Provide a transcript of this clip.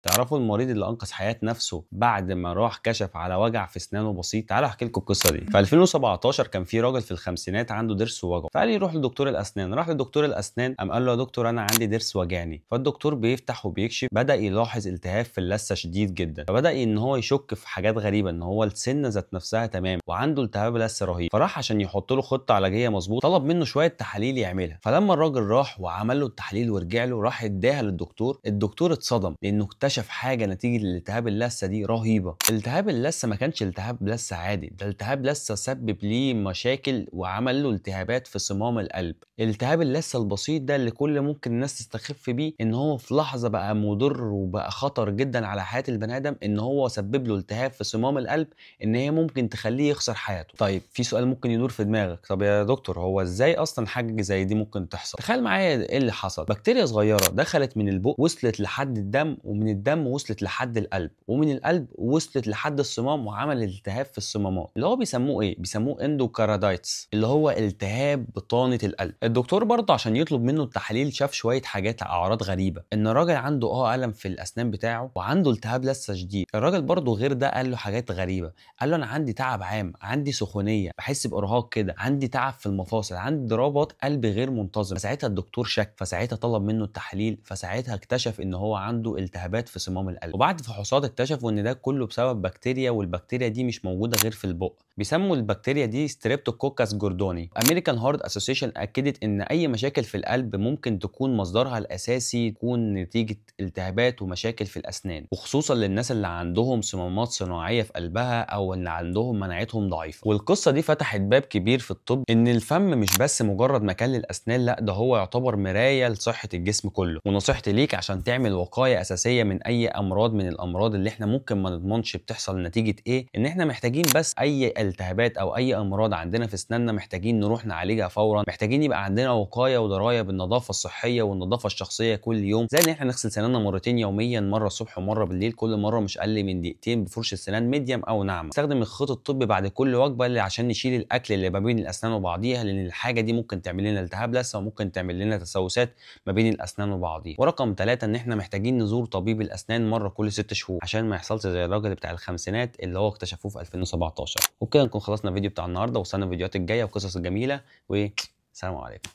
تعرفوا المريض اللي انقذ حياه نفسه بعد ما راح كشف على وجع في اسنانه بسيط؟ تعالوا احكي لكم القصه دي. في 2017 كان في راجل في الخمسينات عنده ضرس وجعه، فقال يروح لدكتور الاسنان. راح لدكتور الاسنان، قام قال له يا دكتور انا عندي ضرس وجعني. فالدكتور بيفتح وبيكشف، بدا يلاحظ التهاب في اللثه شديد جدا، فبدا ان هو يشك في حاجات غريبه، ان هو السنه ذات نفسها تمام وعنده التهاب لثه رهيب. فراح عشان يحط له خطه علاجيه مظبوط، طلب منه شويه تحاليل يعملها. فلما الراجل راح وعمل له التحاليل ورجع له، راح اداها للدكتور. الدكتور اتصدم لانه اكتشف حاجه نتيجه الالتهاب اللثه دي رهيبه. التهاب اللثه ما كانش التهاب لثه عادي، ده التهاب لثه سبب ليه مشاكل وعمل له التهابات في صمام القلب. التهاب اللثه البسيط ده اللي كل ممكن الناس تستخف بيه، ان هو في لحظه بقى مضر وبقى خطر جدا على حياه البني ادم، ان هو سبب له التهاب في صمام القلب، ان هي ممكن تخليه يخسر حياته. طيب في سؤال ممكن يدور في دماغك، طب يا دكتور هو ازاي اصلا حاجه زي دي ممكن تحصل؟ تخيل معايا ايه اللي حصل. بكتيريا صغيره دخلت من البق وصلت لحد الدم، ومن الدم وصلت لحد القلب، ومن القلب وصلت لحد الصمام وعمل التهاب في الصمامات، اللي هو بيسموه ايه؟ بيسموه اندوكاردايتس، اللي هو التهاب بطانه القلب. الدكتور برضه عشان يطلب منه التحاليل شاف شويه حاجات، اعراض غريبه، ان الراجل عنده الم في الاسنان بتاعه وعنده التهاب لثه شديد. الراجل برضه غير ده قال له حاجات غريبه، قال له انا عندي تعب عام، عندي سخونيه، بحس بارهاق كده، عندي تعب في المفاصل، عندي ضربات قلب غير منتظمه. فساعتها الدكتور شك، فساعتها طلب منه التحاليل، فساعتها اكتشف ان هو عنده التهابات في صمام القلب. وبعد فحوصات اكتشفوا ان ده كله بسبب بكتيريا، والبكتيريا دي مش موجوده غير في البق. بيسموا البكتيريا دي ستريبتوكوكاس جوردوني. امريكان هارت اسوسيشن اكدت ان اي مشاكل في القلب ممكن تكون مصدرها الاساسي تكون نتيجه التهابات ومشاكل في الاسنان، وخصوصا للناس اللي عندهم صمامات صناعيه في قلبها او اللي عندهم مناعتهم ضعيفه. والقصه دي فتحت باب كبير في الطب، ان الفم مش بس مجرد مكان للاسنان، لا ده هو يعتبر مرايه لصحه الجسم كله. ونصيحتي ليك عشان تعمل وقايه اساسيه من اي امراض من الامراض اللي احنا ممكن ما نضمنش بتحصل نتيجه ايه، ان احنا محتاجين بس اي التهابات او اي امراض عندنا في اسناننا محتاجين نروح نعالجها فورا. محتاجين يبقى عندنا وقايه ودرايه بالنظافه الصحيه والنظافه الشخصيه كل يوم، زي ان احنا نغسل سناننا مرتين يوميا، مره الصبح ومره بالليل، كل مره مش اقل من دقيقتين بفرشه سنان ميديم او ناعمه. نستخدم الخيط الطبي بعد كل وجبه عشان نشيل الاكل اللي ما بين الاسنان وبعضيها، لان الحاجه دي ممكن تعمل لنا التهاب لثه وممكن تعمل لنا تسوسات ما بين الاسنان وبعضيها. ورقم 3 ان احنا محتاجين نزور طبيب الاسنان مره كل 6 شهور عشان ما يحصلش زي الراجل بتاع الخمسينات اللي هو اكتشفوه في 2017. وبكده نكون خلصنا الفيديو بتاع النهارده، وصلنا الفيديوهات الجايه وقصص جميله، والسلام عليكم.